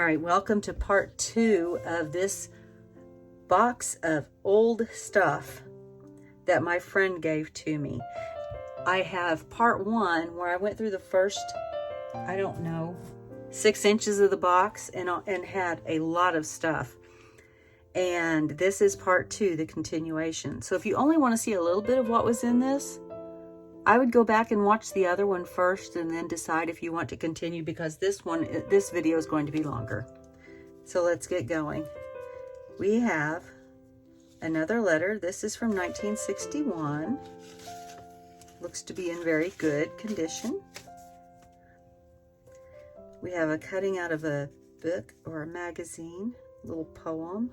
right, welcome to part 2 of this box of old stuff that my friend gave to me. I have part 1 where I went through the first, 6 inches of the box and had a lot of stuff. And this is part 2, the continuation. So if you only want to see a little bit of what was in this, I would go back and watch the other one first and then decide if you want to continue, because this video is going to be longer. So let's get going. We have another letter. This is from 1961. Looks to be in very good condition. We have a cutting out of a book or a magazine, little poem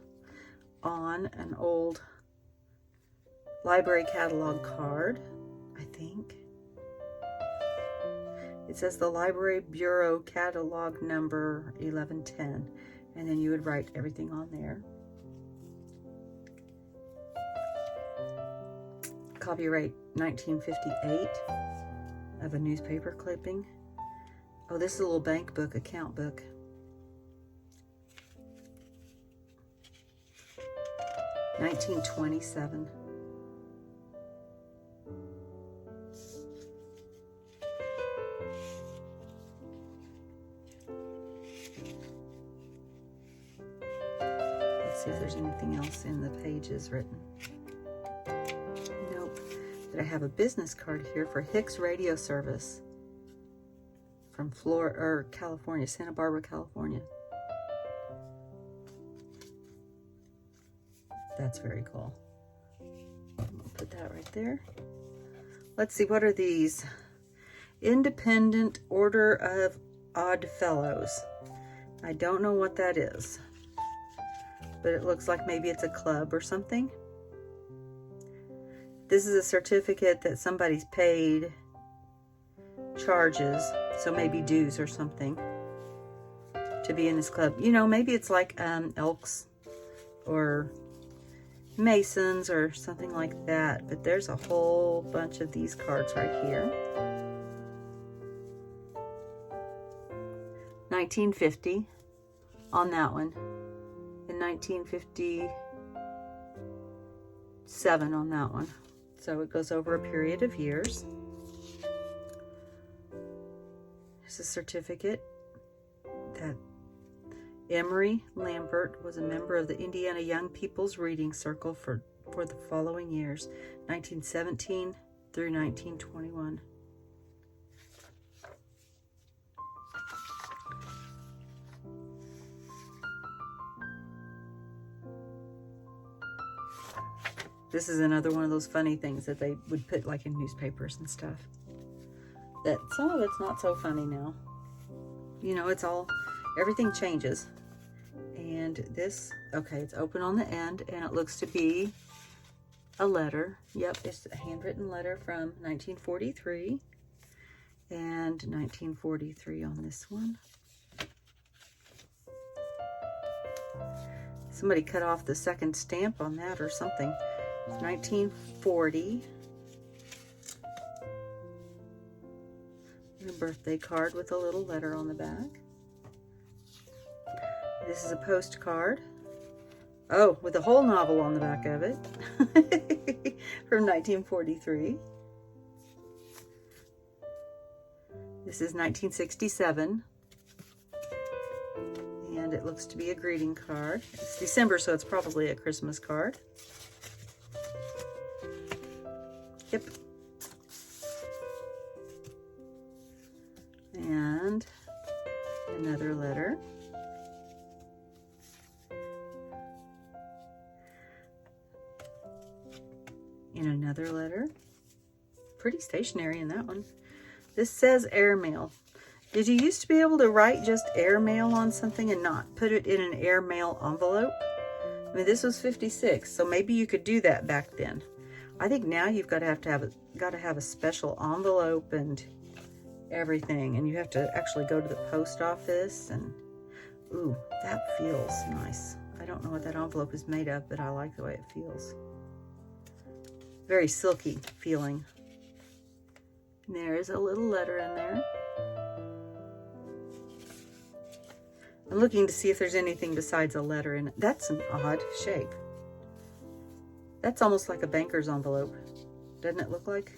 on an old library catalog card, I think. It says the Library Bureau catalog number 1110, and then you would write everything on there. Copyright 1958 of a newspaper clipping. Oh, this is a little bank book, account book. $1927. Let's see if there's anything else in the pages written. Nope. But I have a business card here for Hicks Radio Service from California, Santa Barbara, California. That's very cool. I'll put that right there. Let's see, what are these? Independent Order of Odd Fellows. I don't know what that is, but it looks like maybe it's a club or something. This is a certificate that somebody's paid charges, so maybe dues or something, to be in this club. You know, maybe it's like Elks or Masons or something like that, but there's a whole bunch of these cards right here. 1950 on that one, and 1957 on that one. So it goes over a period of years. Here's a certificate that Emery Lambert was a member of the Indiana Young People's Reading Circle for the following years, 1917 through 1921. This is another one of those funny things that they would put like in newspapers and stuff. That some of it's not so funny now. You know, everything changes. And this, okay, it's open on the end, and it looks to be a letter. Yep, it's a handwritten letter from 1943 and 1943 on this one. Somebody cut off the second stamp on that or something. 1940. And a birthday card with a little letter on the back. This is a postcard. Oh, with a whole novel on the back of it. From 1943. This is 1967. And it looks to be a greeting card. It's December, so it's probably a Christmas card. Yep. And another letter. And another letter. Pretty stationary in that one. This says airmail. Did you used to be able to write just airmail on something and not put it in an airmail envelope? I mean, this was 56, so maybe you could do that back then. I think now you've got to have a special envelope and everything, and you have to actually go to the post office. And ooh, that feels nice. I don't know what that envelope is made of, but I like the way it feels. Very silky feeling. And there is a little letter in there. I'm looking to see if there's anything besides a letter in it. That's an odd shape. That's almost like a banker's envelope. Doesn't it look like?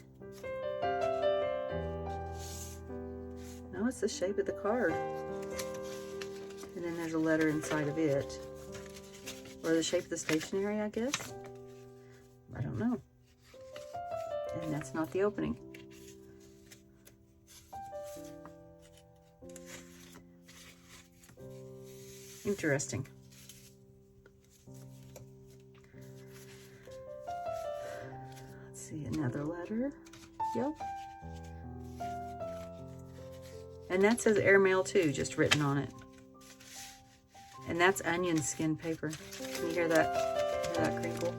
No, it's the shape of the card. And then there's a letter inside of it. Or the shape of the stationery, I guess. I don't know. And that's not the opening. Interesting. Let's see, another letter. Yep. And that says airmail too, just written on it. And that's onion skin paper. Can you hear that? Hear that crinkle?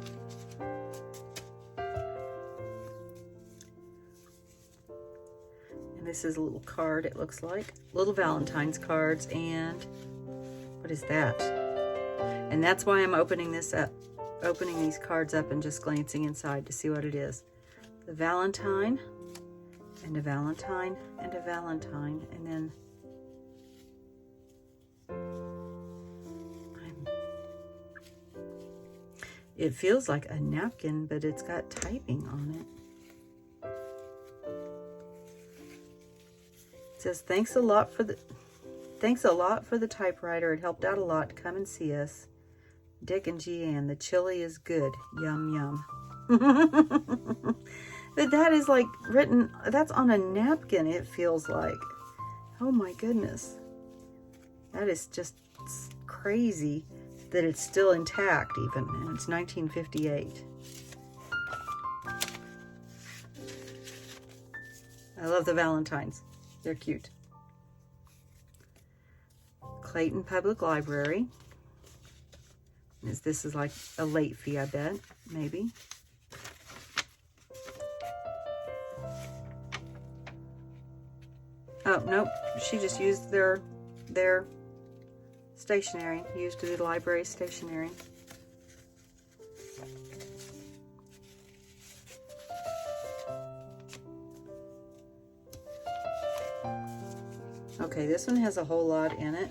And this is a little card, it looks like. Little Valentine's cards, and what is that? And that's why I'm opening this up. Opening these cards up and just glancing inside to see what it is. The Valentine, and a Valentine, and a Valentine, and then it feels like a napkin, but it's got typing on it. It says, thanks a lot for the typewriter. It helped out a lot. Come and see us. Dick and Jeanne. The chili is good. Yum, yum. But that is like written, that's on a napkin, it feels like. Oh my goodness. That is just crazy that it's still intact even, and it's 1958. I love the Valentines. They're cute. Clayton Public Library. This is like a late fee, I bet, maybe. Oh, nope. She just used their stationery. Used the library stationery. Okay, this one has a whole lot in it.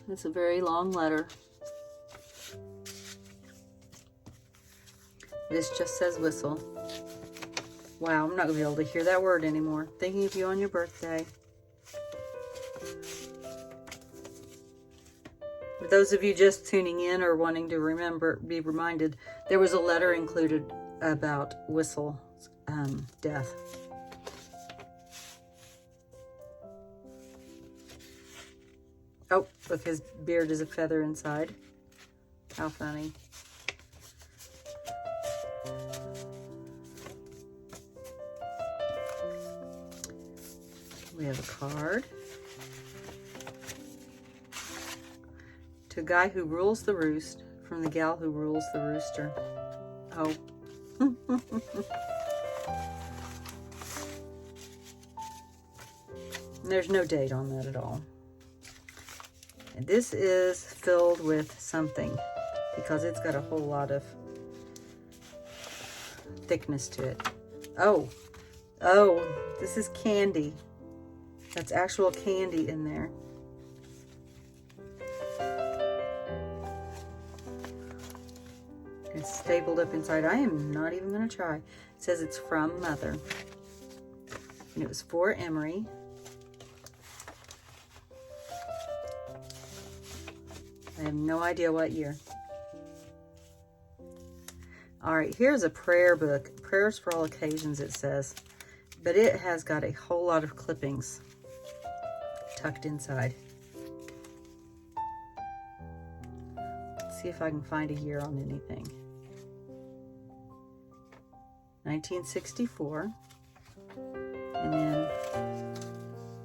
It's a very long letter. This just says whistle. Wow, I'm not going to be able to hear that word anymore. Thinking of you on your birthday. For those of you just tuning in or wanting to be reminded, there was a letter included about Whistle's death. Oh, look, his beard is a feather inside. How funny. We have a card. To a guy who rules the roost, from the gal who rules the rooster. Oh. There's no date on that at all. And this is filled with something because it's got a whole lot of thickness to it. Oh, this is candy. That's actual candy in there. It's stapled up inside. I am not even going to try. It says it's from Mother. And it was for Emery. I have no idea what year. All right, here's a prayer book. Prayers for all occasions, it says. But it has got a whole lot of clippings tucked inside. Let's see if I can find a year on anything. 1964. And then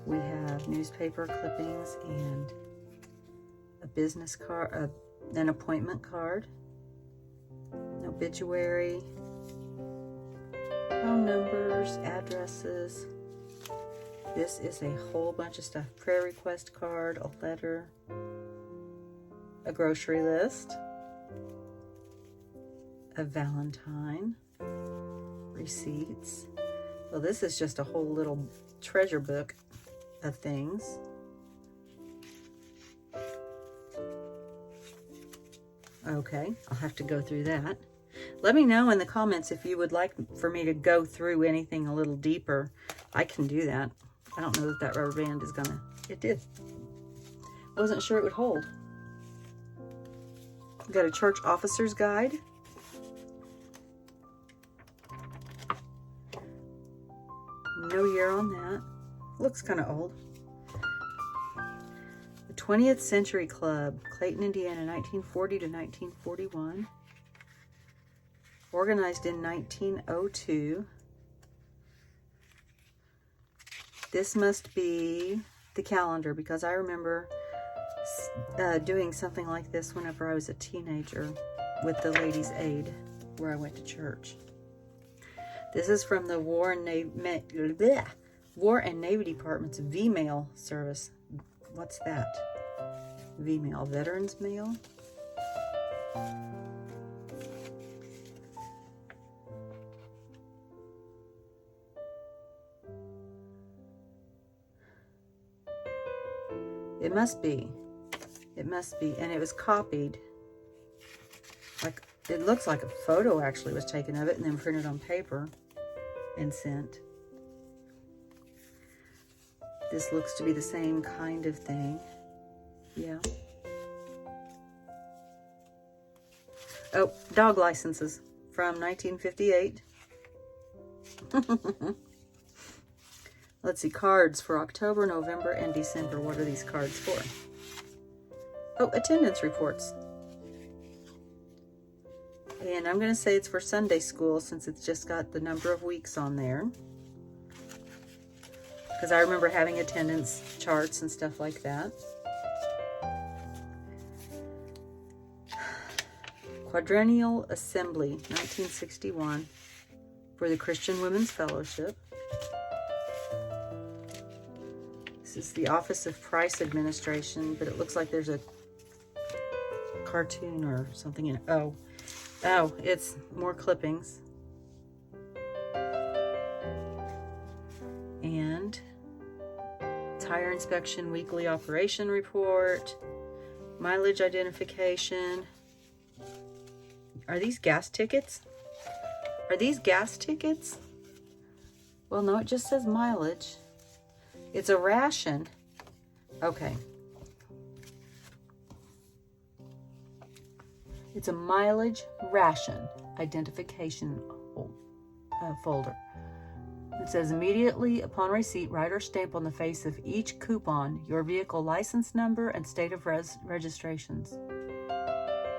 we have newspaper clippings and a business card, an appointment card, an obituary, phone numbers, addresses. This is a whole bunch of stuff. Prayer request card, a letter, a grocery list, a Valentine, receipts. Well, this is just a whole little treasure book of things. Okay, I'll have to go through that. Let me know in the comments if you would like for me to go through anything a little deeper. I can do that. I don't know that rubber band is gonna... It did. Wasn't sure it would hold. We've got a church officer's guide. No year on that. Looks kind of old. The 20th Century Club, Clayton, Indiana, 1940 to 1941. Organized in 1902. This must be the calendar, because I remember doing something like this whenever I was a teenager with the Ladies' Aid, where I went to church. This is from the War and Navy Department's V-Mail service. What's that? V-Mail, Veterans Mail? It must be. It must be. And it was copied. Like, it looks like a photo actually was taken of it and then printed on paper and sent. This looks to be the same kind of thing. Yeah. Oh, dog licenses from 1958. Let's see, cards for October, November, and December. What are these cards for? Oh, attendance reports. And I'm going to say it's for Sunday school since it's just got the number of weeks on there. Because I remember having attendance charts and stuff like that. Quadrennial Assembly, 1961, for the Christian Women's Fellowship. This is the Office of Price Administration, but it looks like there's a cartoon or something in it. Oh, it's more clippings. And tire inspection weekly operation report, mileage identification. Are these gas tickets? Are these gas tickets? Well, no, it just says mileage. It's a ration. Okay. It's a mileage ration identification folder. It says immediately upon receipt, write or stamp on the face of each coupon your vehicle license number and state of registrations.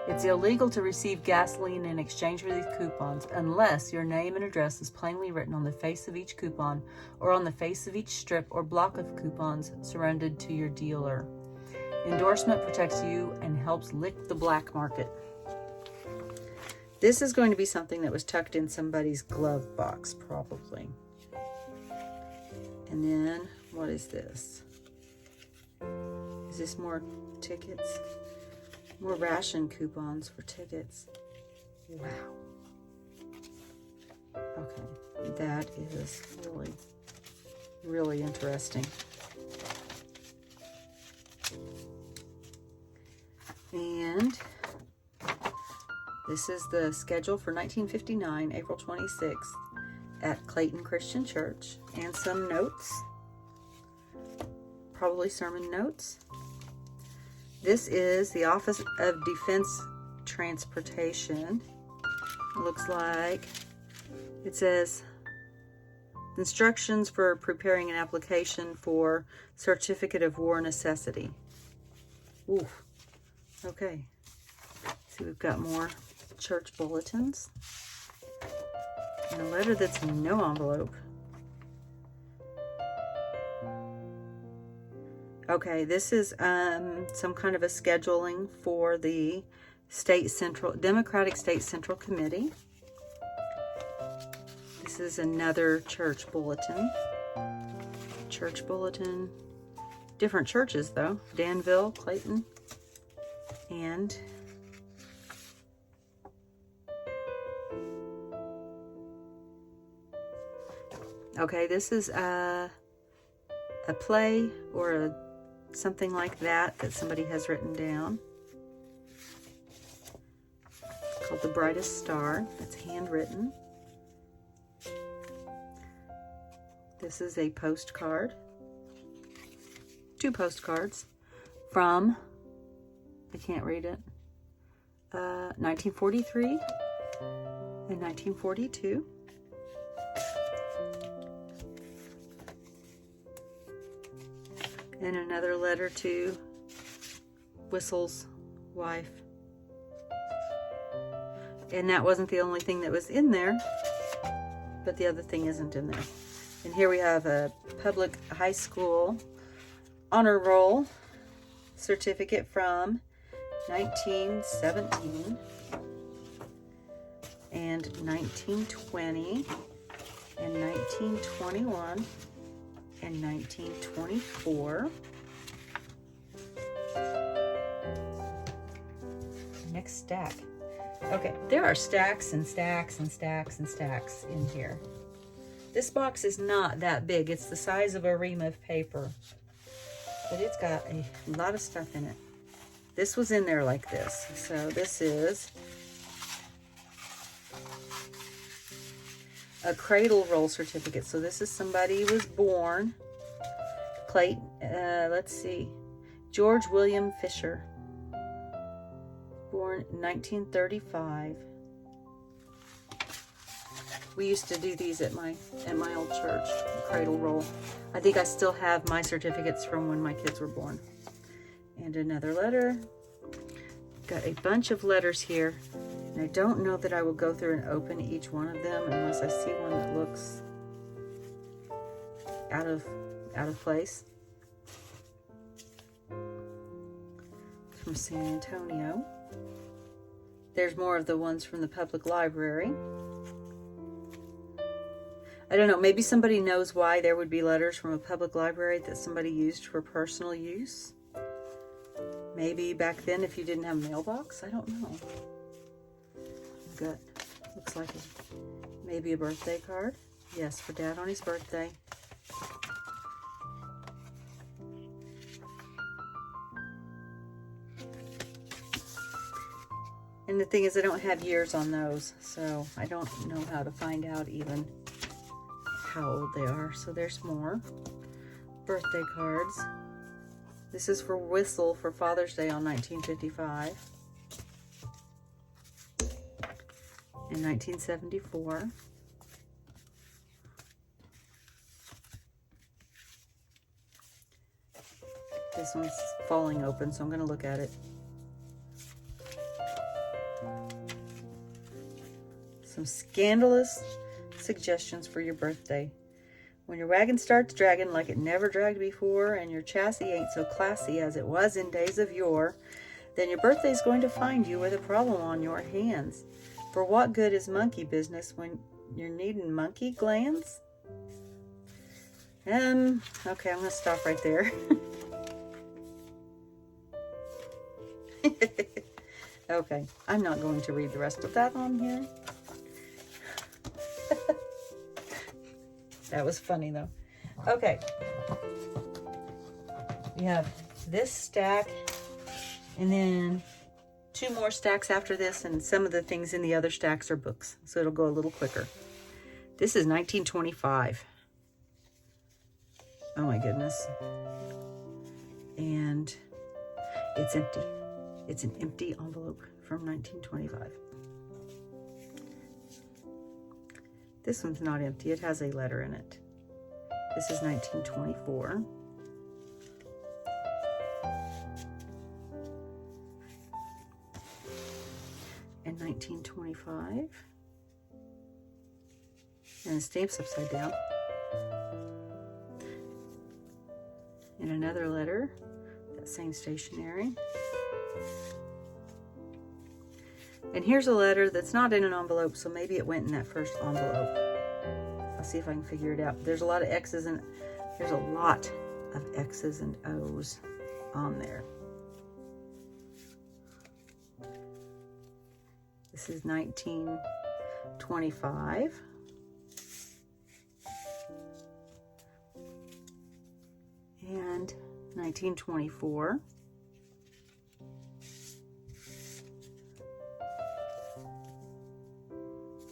It's illegal to receive gasoline in exchange for these coupons unless your name and address is plainly written on the face of each coupon or on the face of each strip or block of coupons surrendered to your dealer. Endorsement protects you and helps lick the black market. This is going to be something that was tucked in somebody's glove box, probably. And then, what is this? Is this more tickets? More ration coupons for tickets. Wow. Okay, that is really, really interesting. And this is the schedule for 1959, April 26th at Clayton Christian Church, and some notes, probably sermon notes. This is the Office of Defense Transportation. It looks like it says instructions for preparing an application for Certificate of War Necessity. Ooh, okay. See, we've got more church bulletins and a letter that's in no envelope. Okay, this is some kind of a scheduling for the Democratic State Central Committee. This is another church bulletin. Church bulletin. Different churches though. Danville, Clayton, and okay, this is a play or something like that somebody has written down. called The Brightest Star. It's handwritten. This is a postcard. 2 postcards from, I can't read it, 1943 and 1942. And another letter to Whistle's wife. And that wasn't the only thing that was in there, but the other thing isn't in there. And here we have a public high school honor roll certificate from 1917 and 1920 and 1921 and 1924. Next stack. Okay, there are stacks and stacks and stacks and stacks in here. This box is not that big. It's the size of a ream of paper, but it's got a lot of stuff in it. This was in there like this. So this is a cradle roll certificate. So this is somebody who was born. Let's see, George William Fisher, born 1935. We used to do these at my old church, cradle roll. I think I still have my certificates from when my kids were born. And another letter. Got a bunch of letters here. And I don't know that I will go through and open each one of them unless I see one that looks out of place. It's from San Antonio. There's more of the ones from the public library. I don't know, maybe somebody knows why there would be letters from a public library that somebody used for personal use. Maybe back then if you didn't have a mailbox, I don't know. Got, looks like maybe a birthday card. Yes, for Dad on his birthday. And the thing is, I don't have years on those, so I don't know how to find out even how old they are. So there's more birthday cards. This is for Whistle for Father's Day on 1955 and 1974. This one's falling open, so I'm going to look at it. Some scandalous suggestions for your birthday. When your wagon starts dragging like it never dragged before, and your chassis ain't so classy as it was in days of yore, then your birthday's going to find you with a problem on your hands. For what good is monkey business when you're needing monkey glands? Okay, I'm gonna stop right there. Okay, I'm not going to read the rest of that on here. That was funny though. Okay. We have this stack and then 2 more stacks after this, and some of the things in the other stacks are books, so it'll go a little quicker. This is 1925. Oh my goodness. And it's empty. It's an empty envelope from 1925. This one's not empty. It has a letter in it. This is 1924. And 1925. And the stamp's upside down. And another letter, that same stationery. And here's a letter that's not in an envelope, so maybe it went in that first envelope. I'll see if I can figure it out. There's a lot of X's and there's a lot of X's and O's on there. This is 1925. And 1924.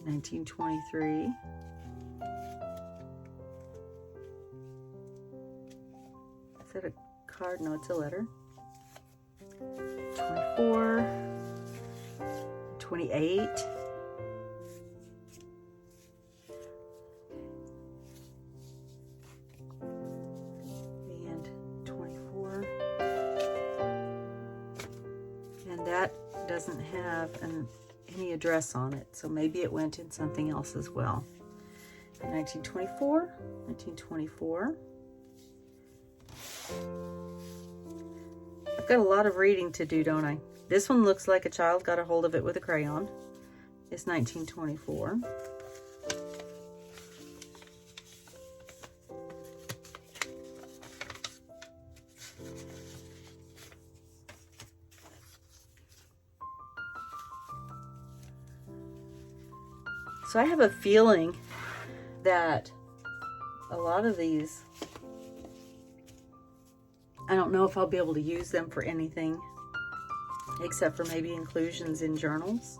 1923. Is that a card? No, it's a letter. 24. 28. And 24. And that doesn't have any address on it, so maybe it went in something else as well. 1924, 1924. I've got a lot of reading to do, don't I? This one looks like a child got a hold of it with a crayon. It's 1924. So I have a feeling that a lot of these, I don't know if I'll be able to use them for anything except for maybe inclusions in journals.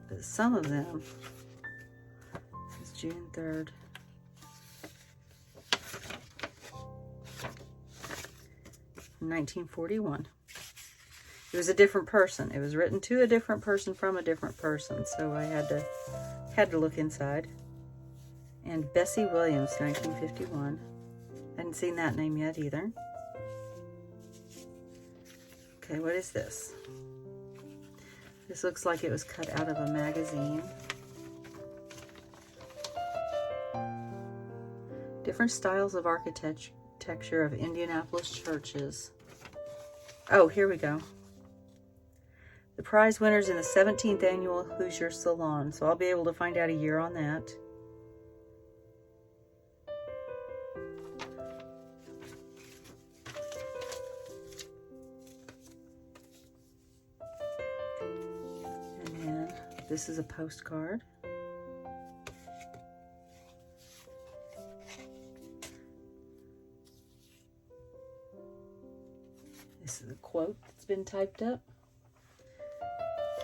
But some of them, this is June 3rd. From 1941. It was a different person. It was written to a different person from a different person, so I had to look inside. And Bessie Williams, 1951. Hadn't seen that name yet either. Okay, what is this? This looks like it was cut out of a magazine. Different styles of architecture of Indianapolis churches. Oh, here we go. The prize winners in the 17th annual Hoosier Salon. So I'll be able to find out a year on that. And then this is a postcard. This is a quote that's been typed up.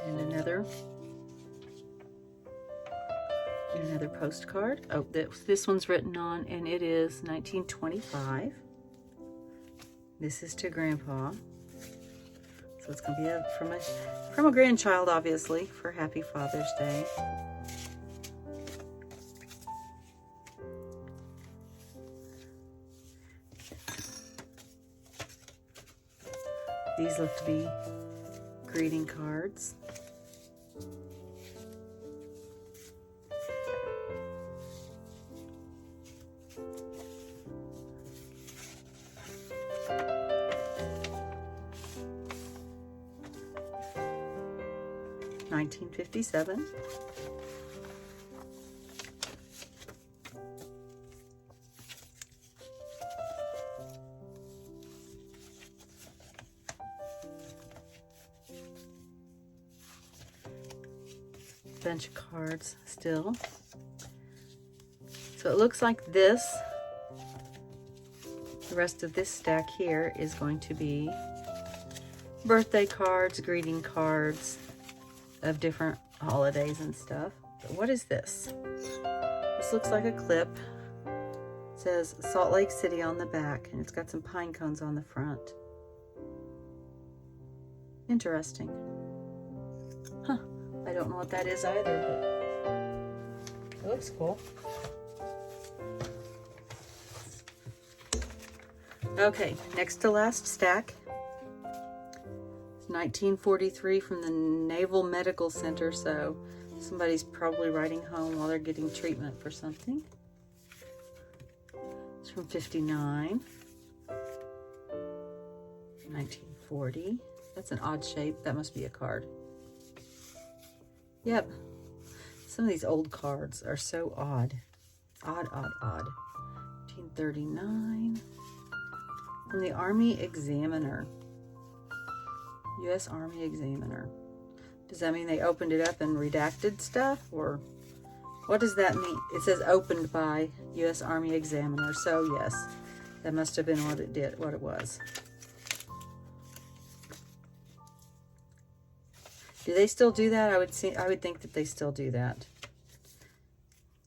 And another postcard. Oh, this one's written on, and it is 1925. This is to Grandpa. So it's going to be from a grandchild, obviously, for Happy Father's Day. These look to be greeting cards. $1957. Bunch of cards still. So it looks like the rest of this stack here is going to be birthday cards, greeting cards of different holidays and stuff. But what is this? This looks like a clip. It says Salt Lake City on the back, and it's got some pine cones on the front. Interesting. Huh. I don't know what that is either, but it looks cool. Okay, next to last stack. 1943 from the Naval Medical Center, so somebody's probably riding home while they're getting treatment for something. It's from 59. 1940. That's an odd shape. That must be a card. Yep. Some of these old cards are so odd. Odd, odd, odd. 1939. From the Army Examiner. U.S. Army Examiner. Does that mean they opened it up and redacted stuff? Or what does that mean? It says opened by U.S. Army Examiner. So yes, that must have been what it was. Do they still do that? I would think that they still do that.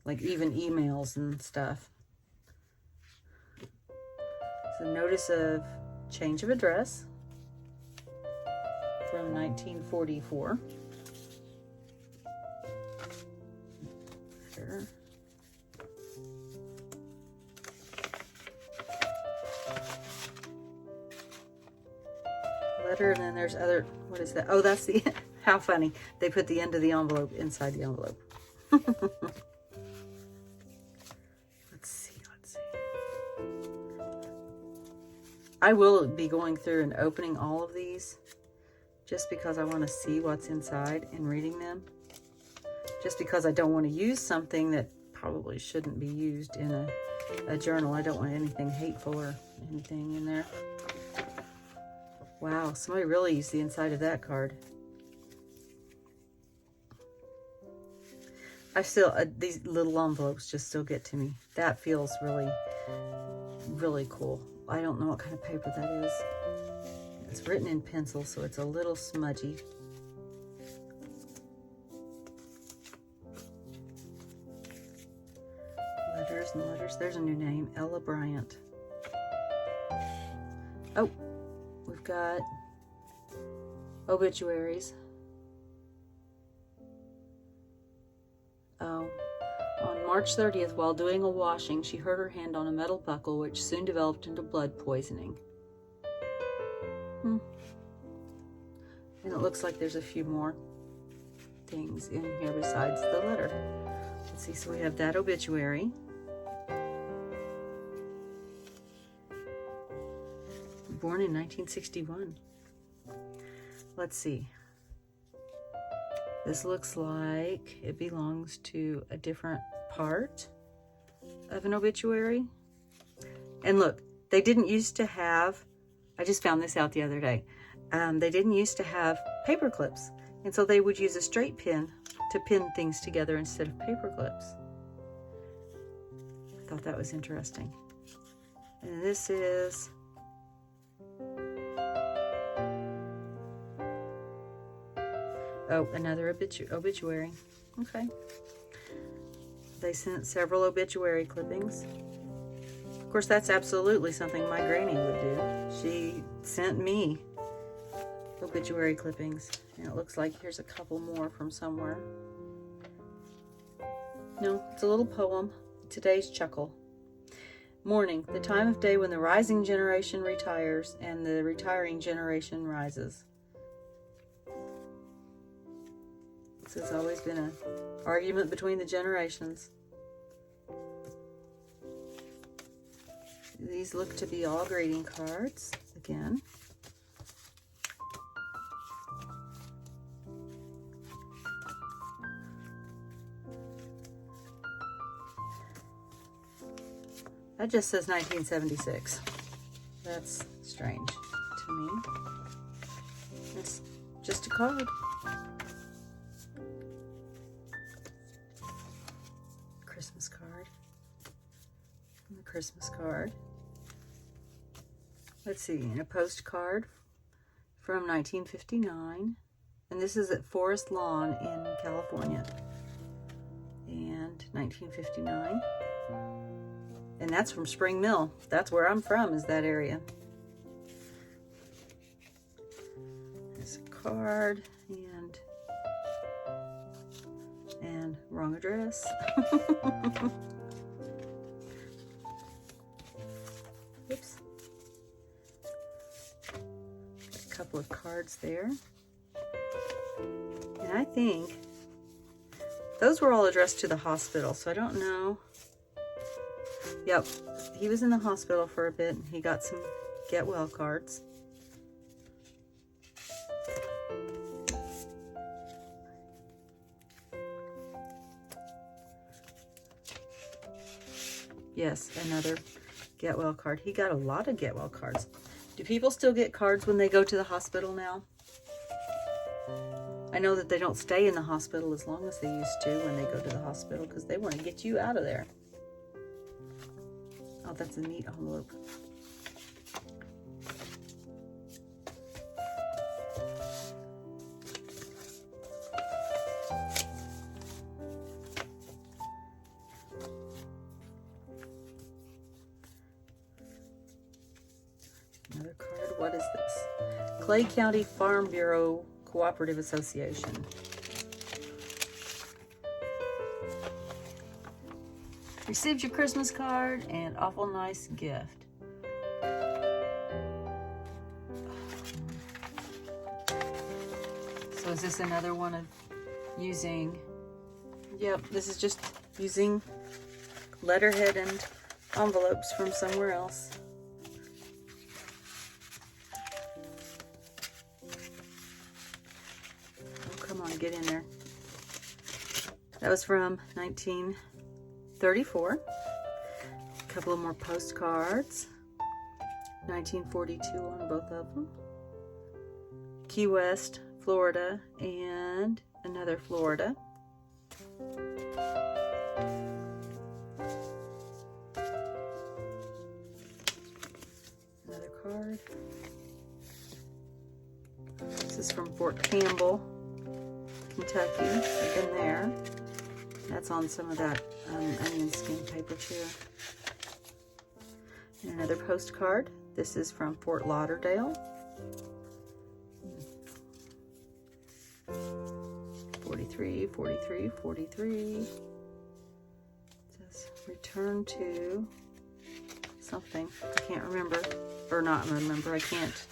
Like even emails and stuff. So notice of change of address from 1944. Sure. Letter, and then there's other, what is that? Oh, that's the, how funny. They put the end of the envelope inside the envelope. Let's see. I will be going through and opening all of these just because I want to see what's inside and reading them. Just because I don't want to use something that probably shouldn't be used in a journal. I don't want anything hateful or anything in there. Wow, somebody really used the inside of that card. I still, these little envelopes just still get to me. That feels really, really cool. I don't know what kind of paper that is. It's written in pencil, so it's a little smudgy. Letters and letters. There's a new name, Ella Bryant. Oh, we've got obituaries. Oh, on March 30th, while doing a washing, she hurt her hand on a metal buckle, which soon developed into blood poisoning. And it looks like there's a few more things in here besides the letter. Let's see, so we have that obituary. Born in 1961. Let's see. This looks like it belongs to a different part of an obituary. And look, they didn't used to have, I just found this out the other day. They didn't used to have paper clips. And so they would use a straight pin to pin things together instead of paper clips. I thought that was interesting. And this is, oh, another obituary. Okay. They sent several obituary clippings. Of course, that's absolutely something my granny would do. She sent me obituary clippings. And it looks like here's a couple more from somewhere. No, it's a little poem. Today's chuckle. Morning, the time of day when the rising generation retires and the retiring generation rises. This has always been an argument between the generations. These look to be all greeting cards again. That just says 1976. That's strange to me. It's just a card. Christmas card. And the Christmas card. Let's see, and a postcard from 1959. And this is at Forest Lawn in California. And 1959. And that's from Spring Mill. That's where I'm from, is that area. There's a card and wrong address. Oops. A couple of cards there. And I think those were all addressed to the hospital, so I don't know. Yep, he was in the hospital for a bit and he got some get well cards. Yes, another get well card. He got a lot of get well cards. Do people still get cards when they go to the hospital now? I know that they don't stay in the hospital as long as they used to when they go to the hospital because they want to get you out of there. Oh, that's a neat envelope. is this? Clay County Farm Bureau Cooperative Association. Received your Christmas card and awful nice gift. So is this another one of using, yep, this is just using letterhead and envelopes from somewhere else. Oh, come on, get in there. That was from 1934. A couple of more postcards. 1942 on both of them. Key West, Florida, and another Florida. Another card. This is from Fort Campbell, Kentucky. I've been there. That's on some of that onion skin paper too. And another postcard. This is from Fort Lauderdale. 43, 43, 43. It says return to something. I can't remember. Or not remember. I can't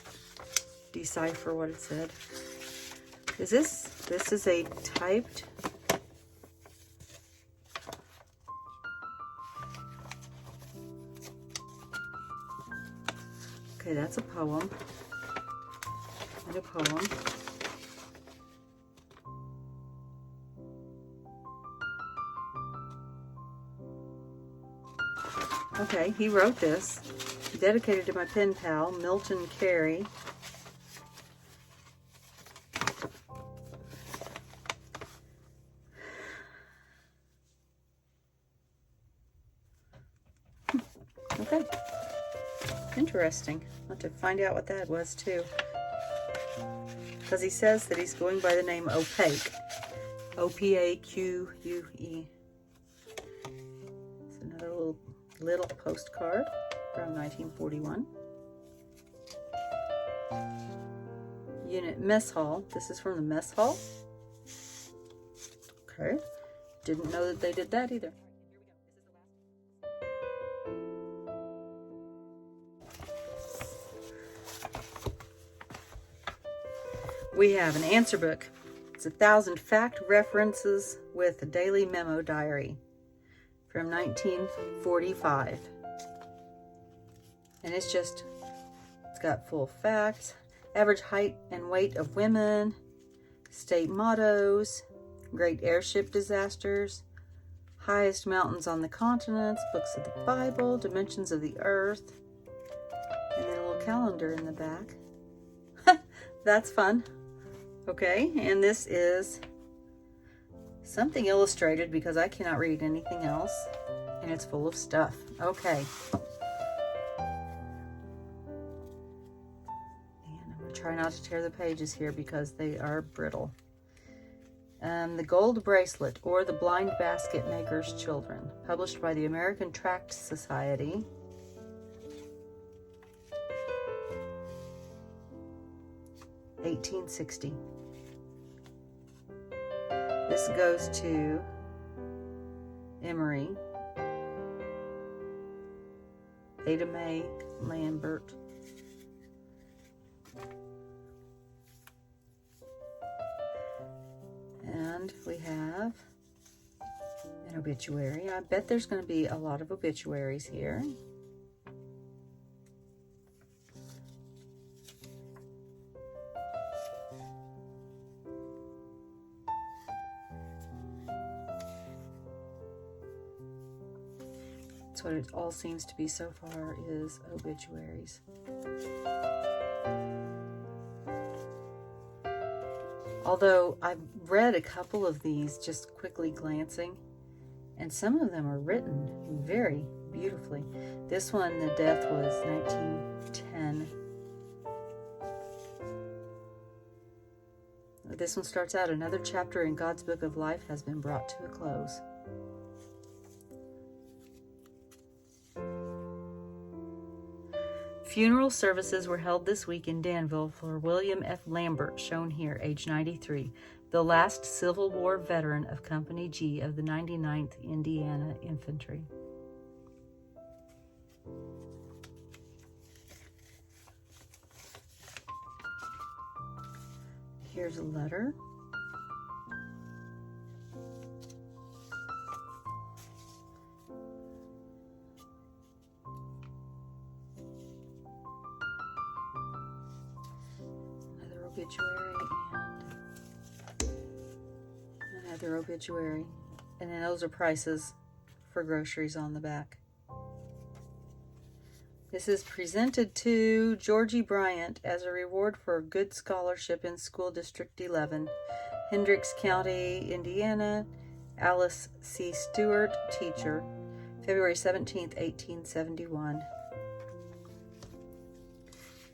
decipher what it said. Is this is a typed. Okay, that's a poem. And a poem. Okay, he wrote this. Dedicated to my pen pal, Milton Carey. Okay. Interesting. I'll have to find out what that was too. Because he says that he's going by the name Opaque. O-P-A-Q-U-E. It's another little postcard from 1941. Unit Mess Hall. This is from the Mess Hall. Okay. Didn't know that they did that either. We have an answer book. It's 1,000 fact references with a daily memo diary from 1945. And it's got full facts, average height and weight of women, state mottos, great airship disasters, highest mountains on the continents, books of the Bible, dimensions of the earth, and then a little calendar in the back. That's fun. Okay, and this is something illustrated because I cannot read anything else, and it's full of stuff. Okay. And I'm going to try not to tear the pages here because they are brittle. The Gold Bracelet, or the Blind Basket Maker's Children, published by the American Tract Society. $18.60. This goes to Emory, Ada Mae Lambert. And we have an obituary. I bet there's going to be a lot of obituaries here. What it all seems to be so far is obituaries. Although I've read a couple of these just quickly glancing, and some of them are written very beautifully. This one, the death was 1910. This one starts out, another chapter in God's Book of Life has been brought to a close. Funeral services were held this week in Danville for William F. Lambert, shown here, age 93, the last Civil War veteran of Company G of the 99th Indiana Infantry. Here's a letter. Another obituary and another obituary. And then those are prices for groceries on the back. This is presented to Georgie Bryant as a reward for a good scholarship in School District 11, Hendricks County, Indiana. Alice C. Stewart, teacher, February 17th, 1871.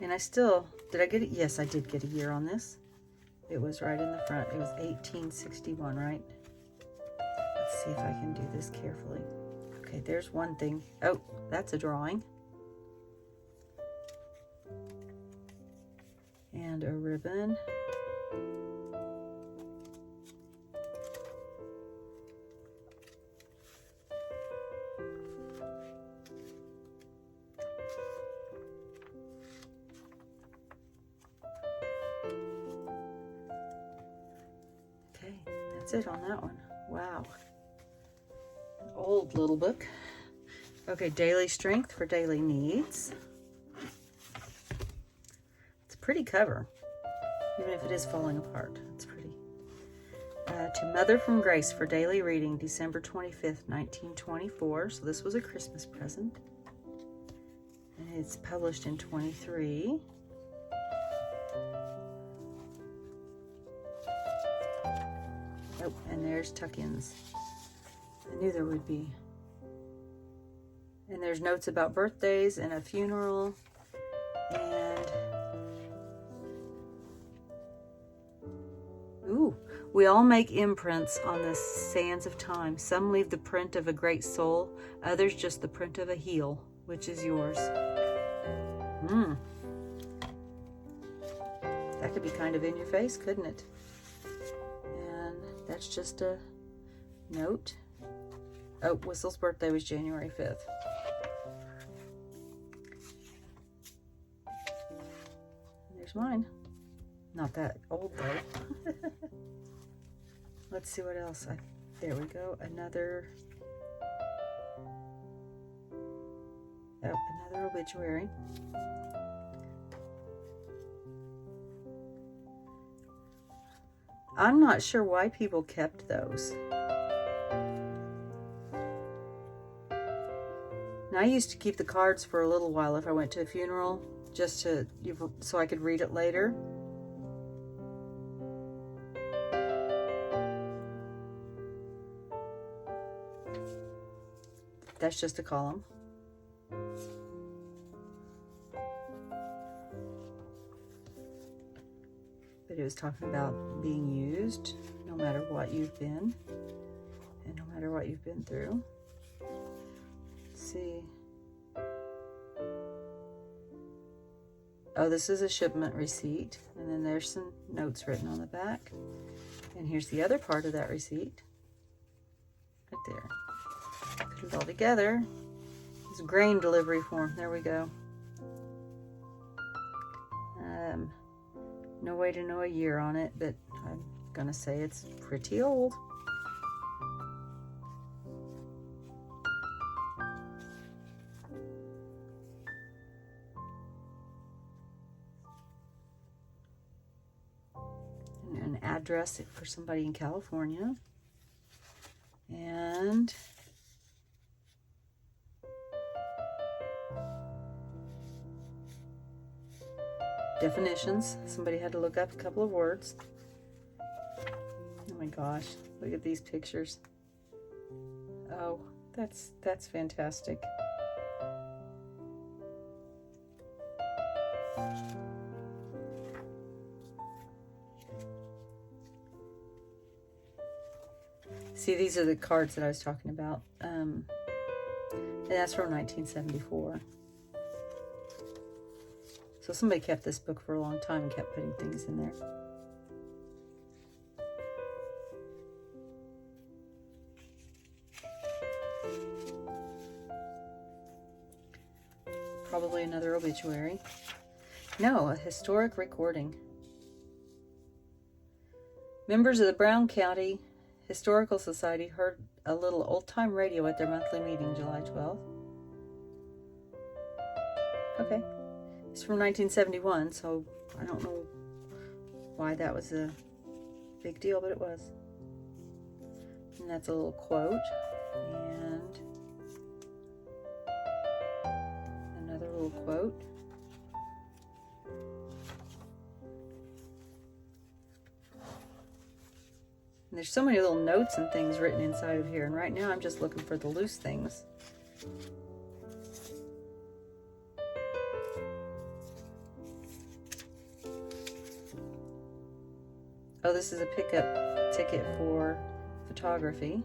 And I still, did I get it? Yes, I did get a year on this. It was right in the front. It was 1861, right? Let's see if I can do this carefully. Okay, there's one thing. Oh, that's a drawing. And a ribbon. Okay, that's it on that one. Wow. An old little book. Okay, daily strength for daily needs. Pretty cover, even if it is falling apart. It's pretty. To Mother from Grace for daily reading, December 25th, 1924. So this was a Christmas present. And it's published in 23. Oh, and there's tuck-ins. I knew there would be. And there's notes about birthdays and a funeral. And ooh, we all make imprints on the sands of time. Some leave the print of a great soul, others just the print of a heel. Which is yours? That could be kind of in your face, couldn't it? And that's just a note. Oh, Whistle's birthday was January 5th. There's mine. Not that old though. Let's see what else. There we go. Another obituary. I'm not sure why people kept those. And I used to keep the cards for a little while if I went to a funeral, just so I could read it later. That's just a column. But it was talking about being used no matter what you've been and no matter what you've been through. Let's see. Oh, this is a shipment receipt. And then there's some notes written on the back. And here's the other part of that receipt. Right there. Put it all together. It's a grain delivery form. There we go. No way to know a year on it, but I'm gonna say it's pretty old. And an address for somebody in California. And definitions. Somebody had to look up a couple of words. Oh my gosh, look at these pictures. Oh, that's fantastic. See, these are the cards that I was talking about. And that's from 1974. So somebody kept this book for a long time and kept putting things in there. Probably another obituary. No, a historic recording. Members of the Brown County Historical Society heard a little old-time radio at their monthly meeting July 12th. Okay. It's from 1971, so I don't know why that was a big deal, but it was. And that's a little quote. And another little quote. And there's so many little notes and things written inside of here. And right now I'm just looking for the loose things. Oh, this is a pickup ticket for photography.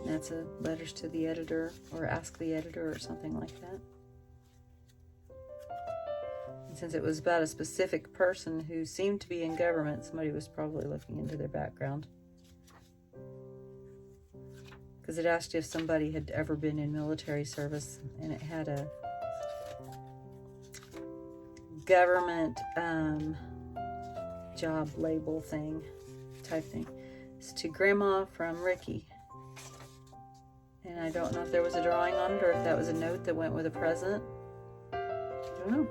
And that's a letters to the editor or ask the editor or something like that. And since it was about a specific person who seemed to be in government, somebody was probably looking into their background. Because it asked if somebody had ever been in military service, and it had a government job label thing, type thing. It's to Grandma from Ricky. And I don't know if there was a drawing on it or if that was a note that went with a present. I don't know.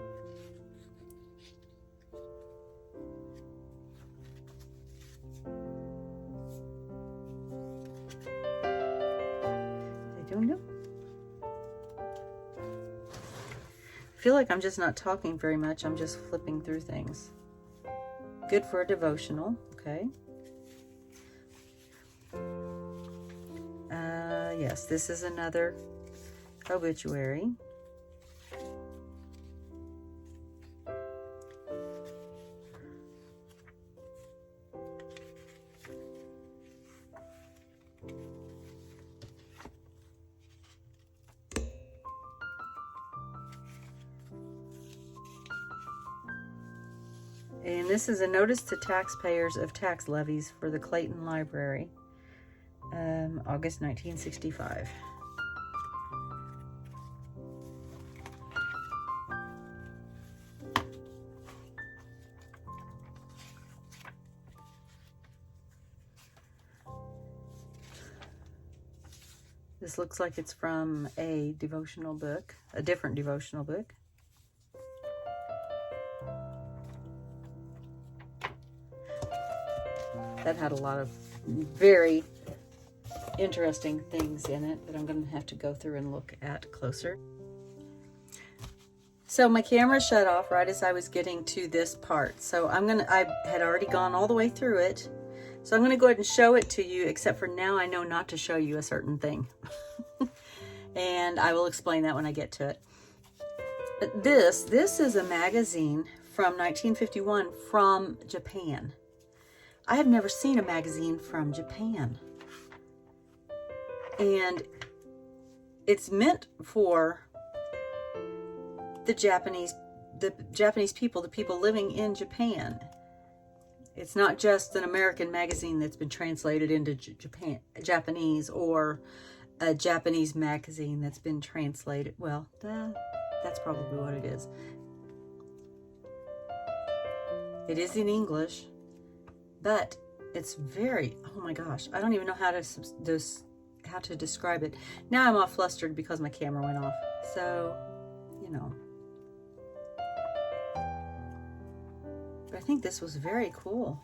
I don't know. I feel like I'm just not talking very much. I'm just flipping through things. Good for a devotional, okay. Yes, this is another obituary. And this is a notice to taxpayers of tax levies for the Clayton Library, August 1965. This looks like it's from a devotional book, a different devotional book. That had a lot of very interesting things in it that I'm going to have to go through and look at closer. So my camera shut off right as I was getting to this part. So I had already gone all the way through it. So I'm going to go ahead and show it to you, except for now I know not to show you a certain thing. And I will explain that when I get to it. But this is a magazine from 1951 from Japan. I have never seen a magazine from Japan. And it's meant for the Japanese people, the people living in Japan. It's not just an American magazine that's been translated into Japanese, or a Japanese magazine that's been translated. Well, that's probably what it is. It is in English, but it's very, oh my gosh, I don't even know how to describe it. Now I'm all flustered because my camera went off. So, you know. But I think this was very cool.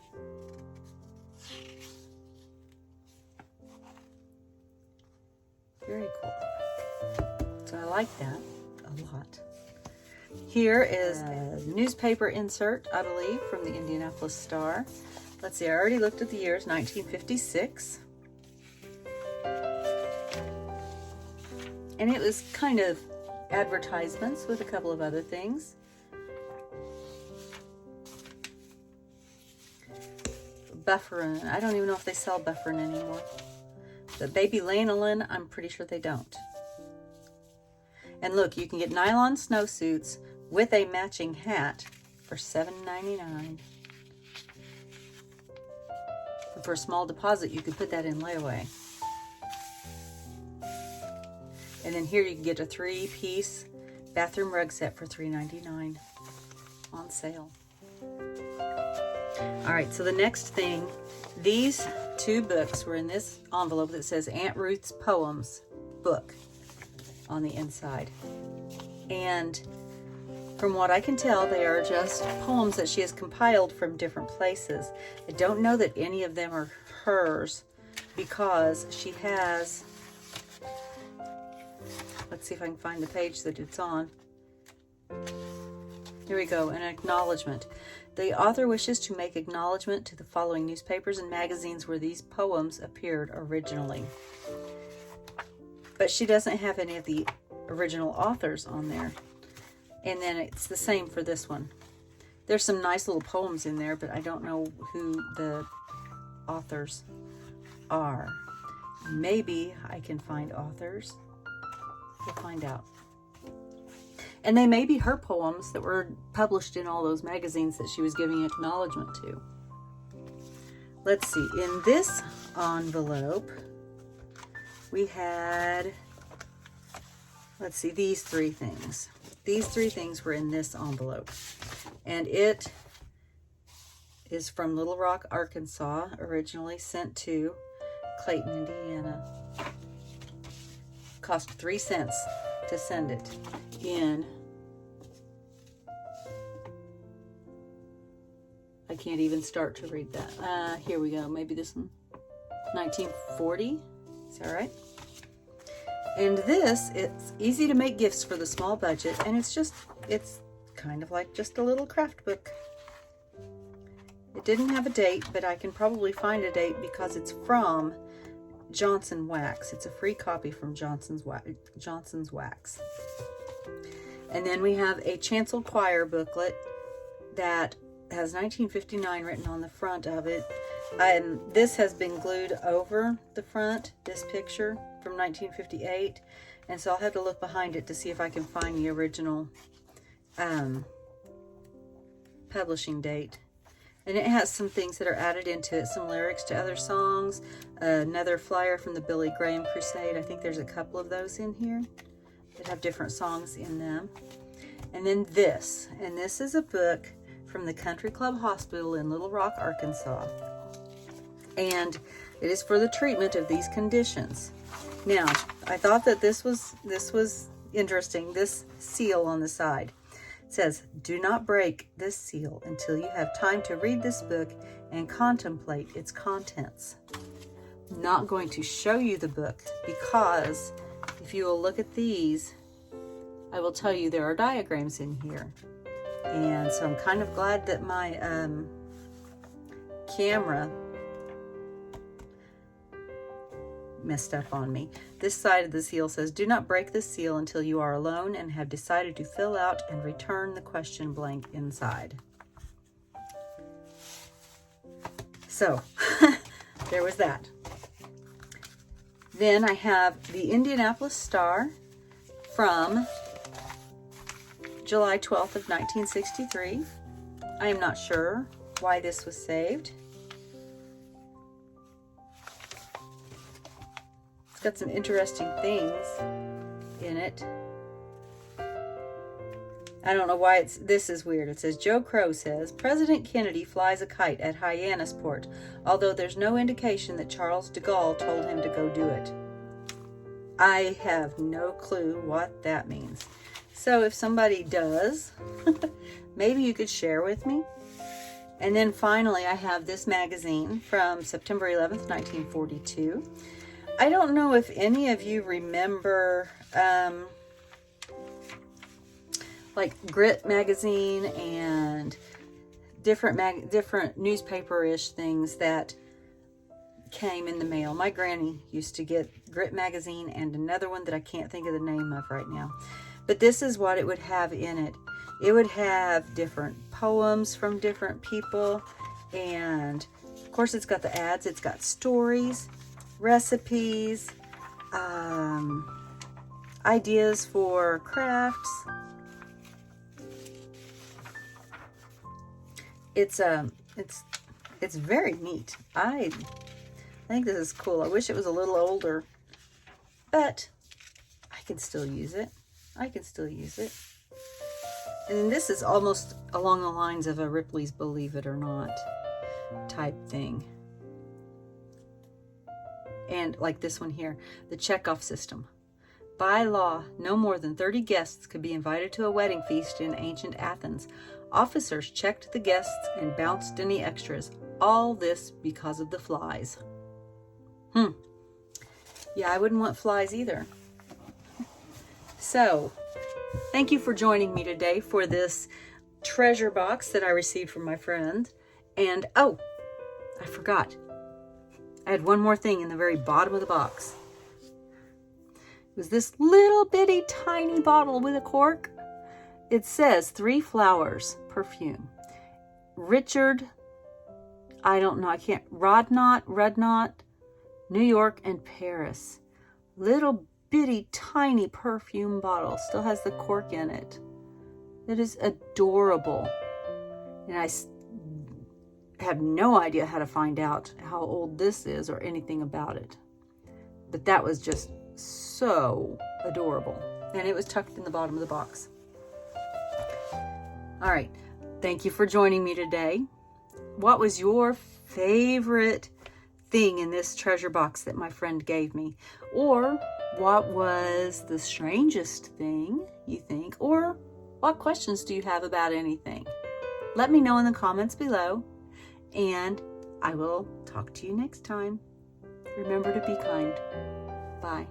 Very cool. So I like that a lot. Here is a newspaper insert, I believe, from the Indianapolis Star. Let's see, I already looked at the years, 1956. And it was kind of advertisements with a couple of other things. Bufferin. I don't even know if they sell Bufferin anymore. But Baby Lanolin, I'm pretty sure they don't. And look, you can get nylon snowsuits with a matching hat for $7.99. And for a small deposit, you could put that in layaway. And then here you can get a 3-piece bathroom rug set for $3.99 on sale. All right, so the next thing, these 2 books were in this envelope that says Aunt Ruth's Poems book on the inside. And from what I can tell, they are just poems that she has compiled from different places. I don't know that any of them are hers because she has, let's see if I can find the page that it's on. Here we go, an acknowledgement. The author wishes to make acknowledgement to the following newspapers and magazines where these poems appeared originally. But she doesn't have any of the original authors on there. And then it's the same for this one. There's some nice little poems in there, but I don't know who the authors are. Maybe I can find authors. We'll find out. And they may be her poems that were published in all those magazines that she was giving acknowledgement to. Let's see. In this envelope, we had, let's see, these 3 things. These 3 things were in this envelope. And it is from Little Rock, Arkansas, originally sent to Clayton, Indiana. Cost 3 cents to send it in. I can't even start to read that. Here we go. Maybe this one. 1940. Is that right? And this, it's easy to make gifts for the small budget, and it's kind of like just a little craft book. It didn't have a date, but I can probably find a date because it's from Johnson Wax. It's a free copy from Johnson's Wax. And then we have a Chancel Choir booklet that has 1959 written on the front of it. This has been glued over the front, this picture from 1958. And so I'll have to look behind it to see if I can find the original publishing date. And it has some things that are added into it, some lyrics to other songs, another flyer from the Billy Graham Crusade. I think there's a couple of those in here that have different songs in them. And then this, and this is a book from the Country Club Hospital in Little Rock, Arkansas. And it is for the treatment of these conditions. Now, I thought that this was interesting, this seal on the side. It says, "Do not break this seal until you have time to read this book and contemplate its contents." I'm not going to show you the book because if you will look at these, I will tell you there are diagrams in here. And so I'm kind of glad that my camera messed up on me. This side of the seal says, "Do not break this seal until you are alone and have decided to fill out and return the question blank inside." So, there was that. Then I have the Indianapolis Star from July 12th of 1963. I am not sure why this was saved. It's got some interesting things in it. I don't know why this is weird. It says, Joe Crow says, "President Kennedy flies a kite at Hyannisport, although there's no indication that Charles de Gaulle told him to go do it." I have no clue what that means. So if somebody does, maybe you could share with me. And then finally, I have this magazine from September 11th, 1942. I don't know if any of you remember like Grit magazine and different newspaper-ish things that came in the mail. My granny used to get Grit magazine and another one that I can't think of the name of right now. But this is what it would have in it. It would have different poems from different people. And of course it's got the ads. It's got stories, recipes. ideas for crafts. It's very neat. I think this is cool. I wish it was a little older, but I can still use it. I can still use it. And this is almost along the lines of a Ripley's Believe It or Not type thing. And like this one here, the checkoff system. By law, no more than 30 guests could be invited to a wedding feast in ancient Athens. Officers checked the guests and bounced any extras. All this because of the flies. Yeah, I wouldn't want flies either. So, thank you for joining me today for this treasure box that I received from my friend. And, oh, I forgot. I had one more thing in the very bottom of the box. It was this little bitty tiny bottle with a cork. It says 3 Flowers perfume. Richard, I don't know, Rodnott, New York and Paris. Little bitty tiny perfume bottle. Still has the cork in it. It is adorable. And I have no idea how to find out how old this is or anything about it. But that was just so adorable. And it was tucked in the bottom of the box. All right. Thank you for joining me today. What was your favorite thing in this treasure box that my friend gave me? Or what was the strangest thing you think? Or what questions do you have about anything? Let me know in the comments below, and I will talk to you next time. Remember to be kind. Bye.